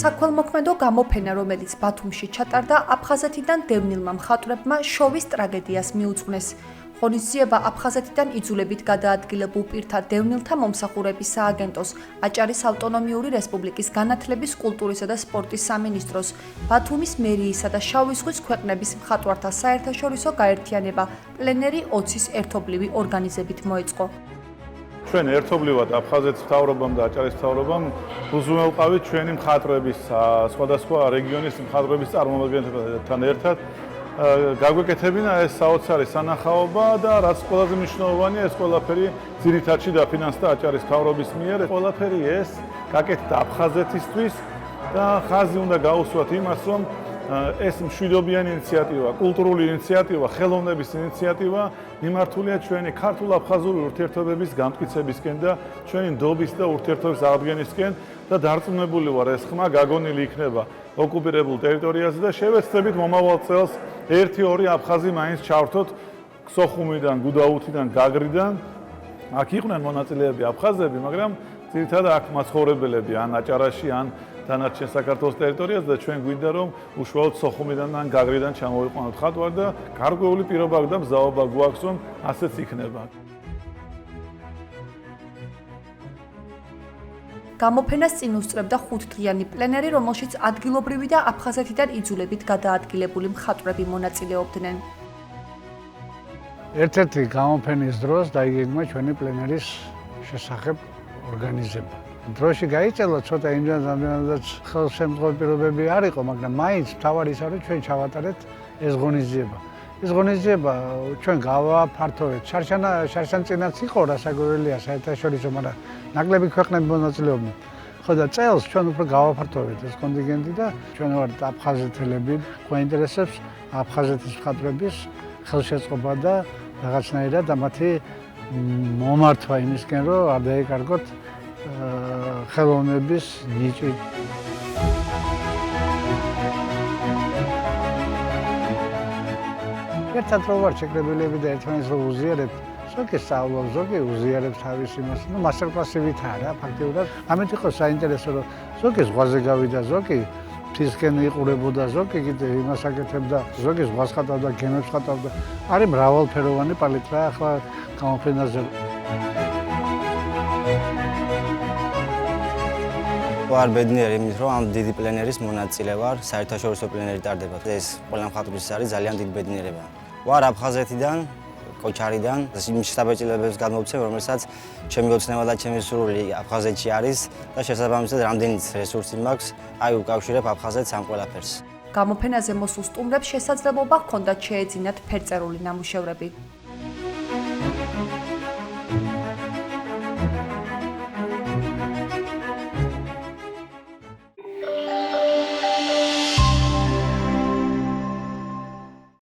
საქველმოქმედო გამოფენა, რომელიც ბათუმში ჩატარდა, აფხაზეთიდან დევნილმა მხატვრებმა შოვის ტრაგედიას მიუძღვნეს. ღონისძიება აფხაზეთიდან იძულებით გადაადგილებულ პირთა დევნილთა მომსახურების სააგენტოს, აჭარის ავტონომიური რესპუბლიკის განათლების, კულტურისა და სპორტის სამინისტროს, ბათუმის მერიისა და შავი ზღვის ქვეყნების მხატვართა საერთაშორისო გაერთიანება პლენერი 20-ის ერთობლივი ორგანიზებით მოეწყო. ჩვენ ერთობლივად აფხაზეთის მთავრობამ და აჭარის მთავრობამ უზრუნველყავით ჩვენი მხატვრების, სხვადასხვა რეგიონის მხატვრების წარმომადგენლებთან ერთად გაგვეკეთებინა ეს საოცარი სანახაობა და რაც ყველაზე მნიშვნელოვანია, ეს ყველაფერი ძირითადში დაფინანსდა აჭარის მთავრობის მიერ. ყველაფერი ეს გაკეთდა აფხაზეთისთვის და ხაზი უნდა გაუსვათ იმას, რომ ეს მშვიდობიანი ინიციატივა, კულტურული ინიციატივა, ხელოვნების ინიციატივა მიმართულია ჩვენი ქართულ-აფხაზური ურთიერთობების გამტკიცებისკენ და ჩვენი ნდობის და ურთიერთობის აღდგენისკენ და დარწმუნებული ვარ, ეს ხმა გაგონილი იქნება ოკუპირებულ ტერიტორიაზე და შევეცდებით მომავალ წელს 1-2 აფხაზი მაინც ჩავრთოთ სოხუმიდან, გუდაუთიდან, გაგრიდან. აქ იყვნენ მონაწილეები აფხაზები, მაგრამ ძირითადად აქ მაცხოვრებელები ან აჭარაში, ან დანარჩენ საქართველოს ტერიტორიაზე და ჩვენ გვინდა რომ უშუალოდ სოხუმიდან ან გაგრიდან ჩამოვიყვანოთ ხატვარ და გარკვეული პირობა და მზაობა გვაქვს რომ ასეც იქნება. გამოფენას წინ უსწრებდა 5-დღიანი პლენერი, რომელშიც ადგილობრივი და აფხაზეთიდან იძულებით გადაადგილებული მხატვრები მონაწილეობდნენ. ერთ-ერთი გამოფენის დროს დაიგეგმა ჩვენი პლენერის შესახებ ორგანიზება. დროში გაიწელა ცოტა იმდენადაც ხელშემწყობი პირობები არ იყო, მაგრამ მაინც მთავარი ის არის რომ ჩვენ ჩავატარეთ ეს ღონისძიება. ეს ღონისძიება ჩვენ გავაფართოვეთ. შარშანწინაც იყო რასაკვირველია საერთაშორისო, მაგრამ ნაკლები ქვეყნები მონაწილეობდნენ. ხო და წელს ჩვენ უფრო გავაფართოვეთ ეს კონტინგენტი და ჩვენ ვართ აფხაზეთელები, გვაინტერესებს აფხაზეთის მხატვრების ხელშეწყობა და რაღაცნაირად მათი მომართვა იმისკენ, რომ არ დაეკარგოთ ხელოვნების ნიჭი. ერთად რო ვარ შეკრებილები და ერთმანეთს რო უზიარებთ, ზოგი სწავლობს, ზოგი უზიარებს თავის იმას, მასტერკლასი ვითა რა, ფაქტიურად. ამით იყო საინტერესო, რომ ზოგი ზღვაზე გავიდა, ზოგი მთისკენ იყურებოდა, ზოგი კიდე იმას აკეთებდა, ზოგი ზღვას ხატავდა, გემებს ხატავდა. არის მრავალფეროვანი პალიტრა ახლა გამოფენაზე. ვარ ბედნიერი იმით, რომ ამ დიდი პლენერის მონაწილე ვარ, საერთაშორისო პლენერი ტარდება. ეს ყველა მხატვრის არის ძალიან დიდი ბედნიერება. ვარ აფხაზეთიდან, კოჩარიდან, იმ შთაბეჭდილებებს გადმოვცემ, რომელსაც ჩემი ოცნება და ჩემი სურვილი აფხაზეთში არის და შესაბამისად რამდენიც რესურსი მაქვს, აი უკავშირებ აფხაზეთს ამ ყველაფერს. გამოფენაზე მოსულ სტუმრებს შესაძლებლობა ჰქონდათ შეეძინათ ფერწერული ნამუშევრები.